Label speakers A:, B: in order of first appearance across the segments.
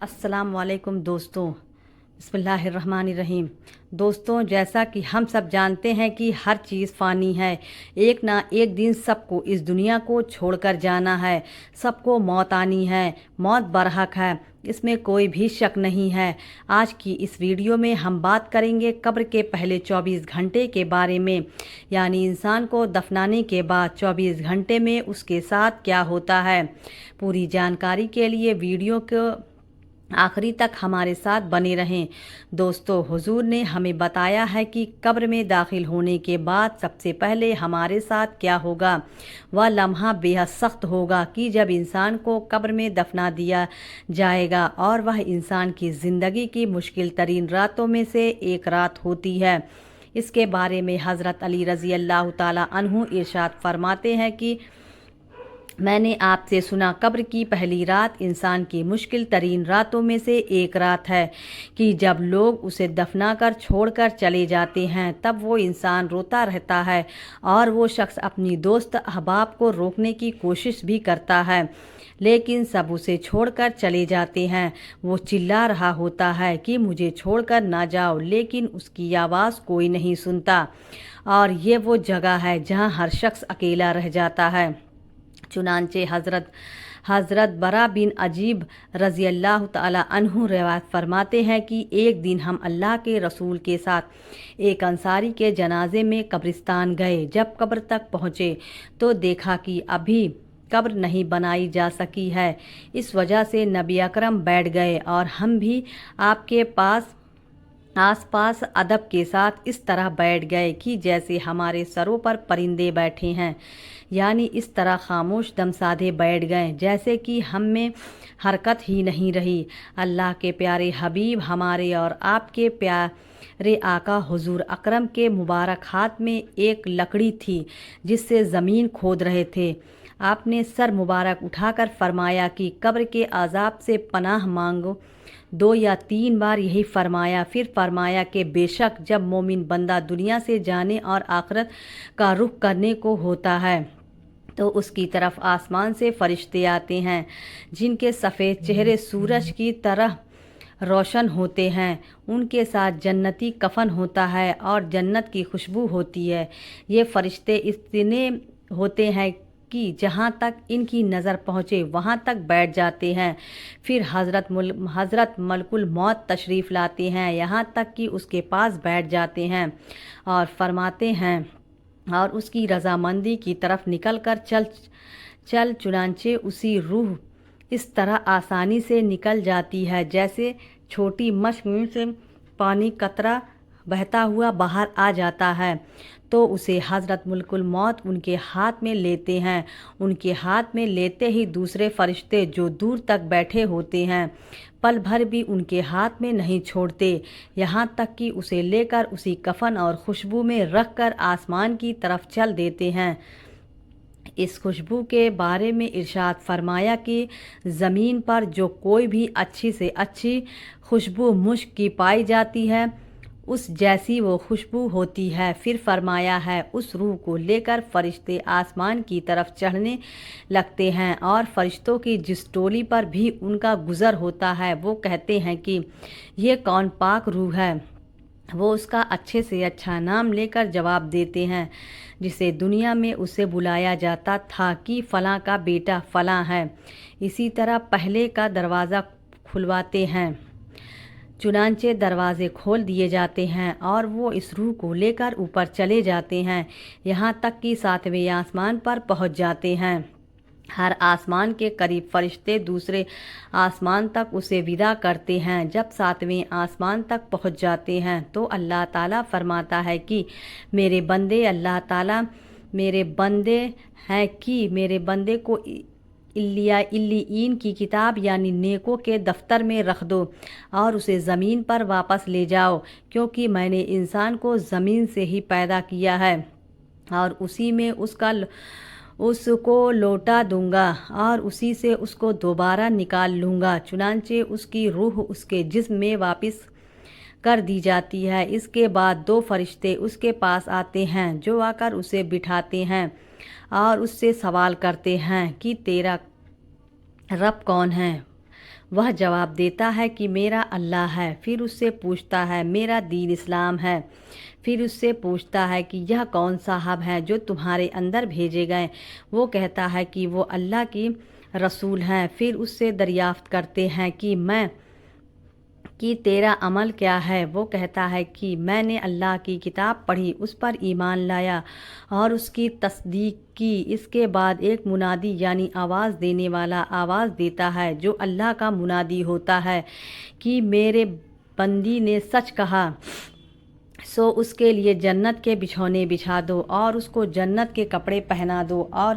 A: अस्सलाम वालेकुम दोस्तों। बिस्मिल्लाहिर्रहमानिर्रहीम। दोस्तों, जैसा कि हम सब जानते हैं कि हर चीज़ फ़ानी है। एक ना एक दिन सबको इस दुनिया को छोड़कर जाना है। सबको मौत आनी है। मौत बरहक है, इसमें कोई भी शक नहीं है। आज की इस वीडियो में हम बात करेंगे कब्र के पहले 24 घंटे के बारे में, यानी इंसान को दफनाने के बाद 24 घंटे में उसके साथ क्या होता है। पूरी जानकारी के लिए वीडियो को आखिरी तक हमारे साथ बने रहें। दोस्तों, हुजूर ने हमें बताया है कि कब्र में दाखिल होने के बाद सबसे पहले हमारे साथ क्या होगा। वह लम्हा बेहद सख्त होगा कि जब इंसान को कब्र में दफना दिया जाएगा और वह इंसान की ज़िंदगी की मुश्किल तरीन रातों में से एक रात होती है। इसके बारे में हज़रत अली रज़ी अल्लाह ताला अन्हु इरशाद फरमाते हैं कि मैंने आपसे सुना, कब्र की पहली रात इंसान की मुश्किल तरीन रातों में से एक रात है कि जब लोग उसे दफना कर छोड़ कर चले जाते हैं तब वो इंसान रोता रहता है और वो शख्स अपनी दोस्त अहबाब को रोकने की कोशिश भी करता है, लेकिन सब उसे छोड़कर चले जाते हैं। वो चिल्ला रहा होता है कि मुझे छोड़कर ना जाओ, लेकिन उसकी आवाज़ कोई नहीं सुनता। और ये वो जगह है जहाँ हर शख्स अकेला रह जाता है। चुनांचे हज़रत बरा बिन अजीब रज़ी अल्लाह ताला अन्हु रिवायत फरमाते हैं कि एक दिन हम अल्लाह के रसूल के साथ एक अंसारी के जनाजे में कब्रिस्तान गए। जब कब्र तक पहुँचे तो देखा कि अभी कब्र नहीं बनाई जा सकी है। इस वजह से नबी अकरम बैठ गए और हम भी आपके आसपास अदब के साथ इस तरह बैठ गए कि जैसे हमारे सरों पर परिंदे बैठे हैं, यानी इस तरह खामोश दम साधे बैठ गए जैसे कि हम में हरकत ही नहीं रही। अल्लाह के प्यारे हबीब हमारे और आपके प्यारे आका हुजूर अकरम के मुबारक हाथ में एक लकड़ी थी जिससे ज़मीन खोद रहे थे। आपने सर मुबारक उठाकर फरमाया कि कब्र के अज़ाब से पनाह मांगो। 2 या 3 बार यही फरमाया। फिर फरमाया कि बेशक जब मोमिन बंदा दुनिया से जाने और आखिरत का रुख करने को होता है तो उसकी तरफ आसमान से फरिश्ते आते हैं जिनके सफ़ेद चेहरे सूरज की तरह रोशन होते हैं। उनके साथ जन्नती कफन होता है और जन्नत की खुशबू होती है। ये फरिश्ते इतने होते हैं कि जहाँ तक इनकी नज़र पहुँचे वहाँ तक बैठ जाते हैं। फिर हज़रत मलकुल मौत तशरीफ़ लाते हैं, यहाँ तक कि उसके पास बैठ जाते हैं और फरमाते हैं और उसकी रज़ामंदी की तरफ निकल कर चल। चुनांचे उसी रूह इस तरह आसानी से निकल जाती है जैसे छोटी मछली से पानी कतरा बहता हुआ बाहर आ जाता है। तो उसे हज़रत मुल्कुल मौत उनके हाथ में लेते हैं। उनके हाथ में लेते ही दूसरे फरिश्ते जो दूर तक बैठे होते हैं पल भर भी उनके हाथ में नहीं छोड़ते, यहाँ तक कि उसे लेकर उसी कफन और खुशबू में रख कर आसमान की तरफ चल देते हैं। इस खुशबू के बारे में इरशाद फरमाया कि ज़मीन पर जो कोई भी अच्छी से अच्छी खुशबू मुश्क की पाई जाती है उस जैसी वो खुशबू होती है। फिर फरमाया है उस रूह को लेकर फरिश्ते आसमान की तरफ चढ़ने लगते हैं और फरिश्तों की जिस टोली पर भी उनका गुज़र होता है वो कहते हैं कि ये कौन पाक रूह है। वो उसका अच्छे से अच्छा नाम लेकर जवाब देते हैं जिसे दुनिया में उसे बुलाया जाता था कि फ़लाँ का बेटा फ़लाँ है। इसी तरह पहले का दरवाज़ा खुलवाते हैं। चुनांचे दरवाज़े खोल दिए जाते हैं और वो इस रूह को लेकर ऊपर चले जाते हैं, यहाँ तक कि 7वें आसमान पर पहुँच जाते हैं। हर आसमान के करीब फरिश्ते दूसरे आसमान तक उसे विदा करते हैं। जब 7वें आसमान तक पहुँच जाते हैं तो अल्लाह ताला फरमाता है कि मेरे बंदे हैं कि मेरे बंदे को इल्लियीन की किताब यानी नेकों के दफ्तर में रख दो और उसे ज़मीन पर वापस ले जाओ, क्योंकि मैंने इंसान को ज़मीन से ही पैदा किया है और उसी में उसको लौटा दूंगा और उसी से उसको दोबारा निकाल लूँगा। चुनांचे उसकी रूह उसके जिस्म में वापस कर दी जाती है। इसके बाद 2 फरिश्ते उसके पास आते हैं जो आकर उसे बिठाते हैं और उससे सवाल करते हैं कि तेरा रब कौन है। وہ جواب دیتا ہے کہ میرا اللہ ہے، پھر اس سے پوچھتا ہے میرا دین اسلام ہے، پھر اس سے پوچھتا ہے کہ یہ کون صاحب ہیں جو تمہارے اندر بھیجے گئے؟ وہ کہتا ہے کہ وہ اللہ کی رسول ہیں۔ پھر اس سے دریافت کرتے ہیں کہ تیرا عمل کیا ہے؟ وہ کہتا ہے کہ میں نے اللہ کی کتاب پڑھی، اس پر ایمان لایا اور اس کی تصدیق کی۔ اس کے بعد ایک منادی یعنی آواز دینے والا آواز دیتا ہے جو اللہ کا منادی ہوتا ہے کہ میرے بندی نے سچ کہا، سو اس کے لیے جنت کے بچھونے بچھا دو اور اس کو جنت کے کپڑے پہنا دو اور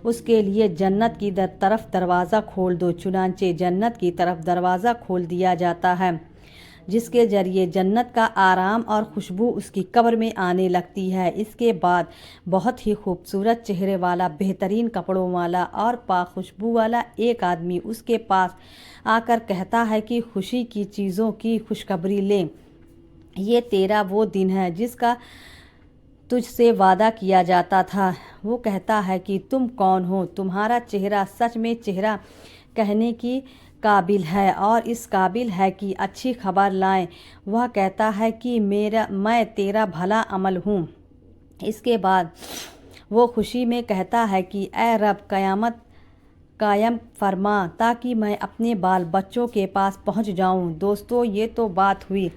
A: اس کے لیے جنت کی طرف دروازہ کھول دو۔ چنانچہ جنت کی طرف دروازہ کھول دیا جاتا ہے، جس کے ذریعے جنت کا آرام اور خوشبو اس کی قبر میں آنے لگتی ہے۔ اس کے بعد بہت ہی خوبصورت چہرے والا، بہترین کپڑوں والا اور پاک خوشبو والا ایک آدمی اس کے پاس آ کر کہتا ہے کہ خوشی کی چیزوں کی خوشخبری لے، یہ تیرا وہ دن ہے جس کا تجھ سے وعدہ کیا جاتا تھا۔ وہ کہتا ہے کہ تم کون ہو؟ تمہارا چہرہ سچ میں چہرہ کہنے کی قابل ہے اور اس قابل ہے کہ اچھی خبر لائیں۔ وہ کہتا ہے کہ میں تیرا بھلا عمل ہوں۔ اس کے بعد وہ خوشی میں کہتا ہے کہ اے رب، قیامت قائم فرما تاکہ میں اپنے بال بچوں کے پاس پہنچ جاؤں۔ دوستو، یہ تو بات ہوئی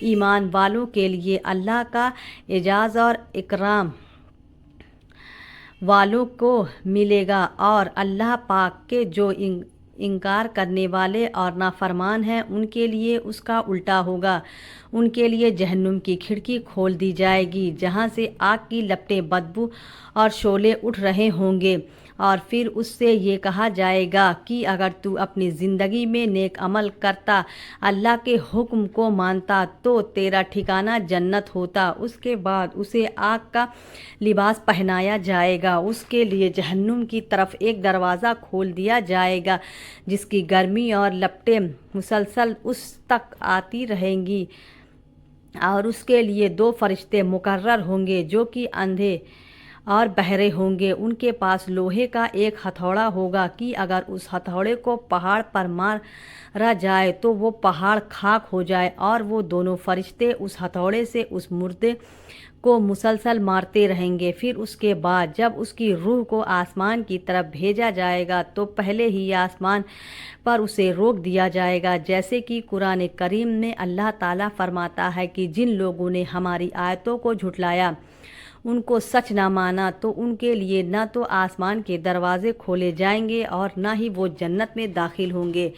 A: ایمان والوں کے لیے اللہ کا اعزاز اور اکرام والوں کو ملے گا، اور اللہ پاک کے جو انکار کرنے والے اور نافرمان ہیں ان کے لیے اس کا الٹا ہوگا۔ ان کے لیے جہنم کی کھڑکی کھول دی جائے گی جہاں سے آگ کی لپٹیں، بدبو اور شعلے اٹھ رہے ہوں گے، اور پھر اس سے یہ کہا جائے گا کہ اگر تو اپنی زندگی میں نیک عمل کرتا، اللہ کے حکم کو مانتا تو تیرا ٹھکانہ جنت ہوتا۔ اس کے بعد اسے آگ کا لباس پہنایا جائے گا، اس کے لیے جہنم کی طرف ایک دروازہ کھول دیا جائے گا جس کی گرمی اور لپٹیں مسلسل اس تک آتی رہیں گی، اور اس کے لیے 2 فرشتے مقرر ہوں گے جو کہ اندھے اور بہرے ہوں گے۔ ان کے پاس لوہے کا ایک ہتھوڑا ہوگا کہ اگر اس ہتھوڑے کو پہاڑ پر مارا جائے تو وہ پہاڑ خاک ہو جائے، اور وہ دونوں فرشتے اس ہتھوڑے سے اس مردے کو مسلسل مارتے رہیں گے۔ پھر اس کے بعد جب اس کی روح کو آسمان کی طرف بھیجا جائے گا تو پہلے ہی آسمان پر اسے روک دیا جائے گا، جیسے کہ قرآن کریم میں اللہ تعالیٰ فرماتا ہے کہ جن لوگوں نے ہماری آیتوں کو جھٹلایا، ان کو سچ نہ مانا، تو ان کے لیے نہ تو آسمان کے دروازے کھولے جائیں گے اور نہ ہی وہ جنت میں داخل ہوں گے،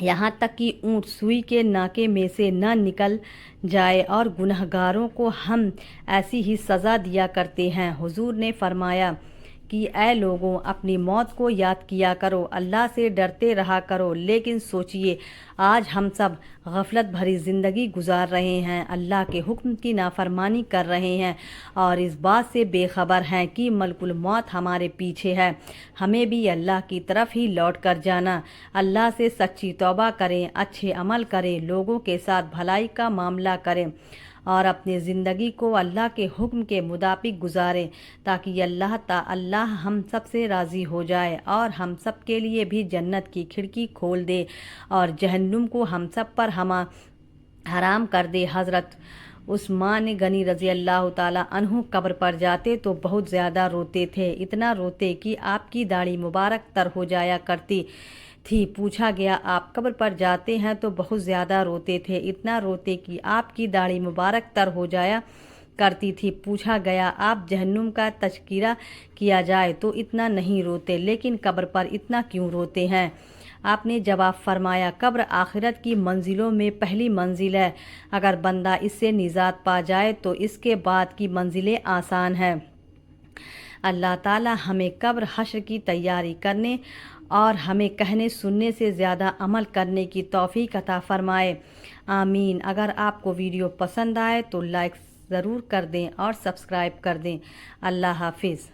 A: یہاں تک کہ اونٹ سوئی کے ناکے میں سے نہ نکل جائے، اور گنہگاروں کو ہم ایسی ہی سزا دیا کرتے ہیں۔ حضور نے فرمایا کہ اے لوگوں، اپنی موت کو یاد کیا کرو، اللہ سے ڈرتے رہا کرو، لیکن سوچئے آج ہم سب غفلت بھری زندگی گزار رہے ہیں، اللہ کے حکم کی نافرمانی کر رہے ہیں اور اس بات سے بے خبر ہیں کہ ملک الموت ہمارے پیچھے ہے، ہمیں بھی اللہ کی طرف ہی لوٹ کر جانا۔ اللہ سے سچی توبہ کریں، اچھے عمل کریں، لوگوں کے ساتھ بھلائی کا معاملہ کریں اور اپنی زندگی کو اللہ کے حکم کے مطابق گزاریں تاکہ اللہ ہم سب سے راضی ہو جائے اور ہم سب کے لیے بھی جنت کی کھڑکی کھول دے اور جہنم کو ہم سب پر حرام کر دے۔ حضرت عثمان غنی رضی اللہ تعالیٰ عنہ قبر پر جاتے تو بہت زیادہ روتے تھے، اتنا روتے کہ آپ کی داڑھی مبارک تر ہو جایا کرتی تھی۔ پوچھا گیا آپ قبر پر جاتے ہیں تو بہت زیادہ روتے تھے، اتنا روتے کہ آپ کی داڑھی مبارک تر ہو جایا کرتی تھی۔ پوچھا گیا آپ جہنم کا تذکرہ کیا جائے تو اتنا نہیں روتے، لیکن قبر پر اتنا کیوں روتے ہیں؟ آپ نے جواب فرمایا قبر آخرت کی منزلوں میں پہلی منزل ہے، اگر بندہ اس سے نجات پا جائے تو اس کے بعد کی منزلیں آسان ہیں۔ اللہ تعالی ہمیں قبر حشر کی تیاری کرنے اور ہمیں کہنے سننے سے زیادہ عمل کرنے کی توفیق عطا فرمائے، آمین۔ اگر آپ کو ویڈیو پسند آئے تو لائک ضرور کر دیں اور سبسکرائب کر دیں۔ اللہ حافظ۔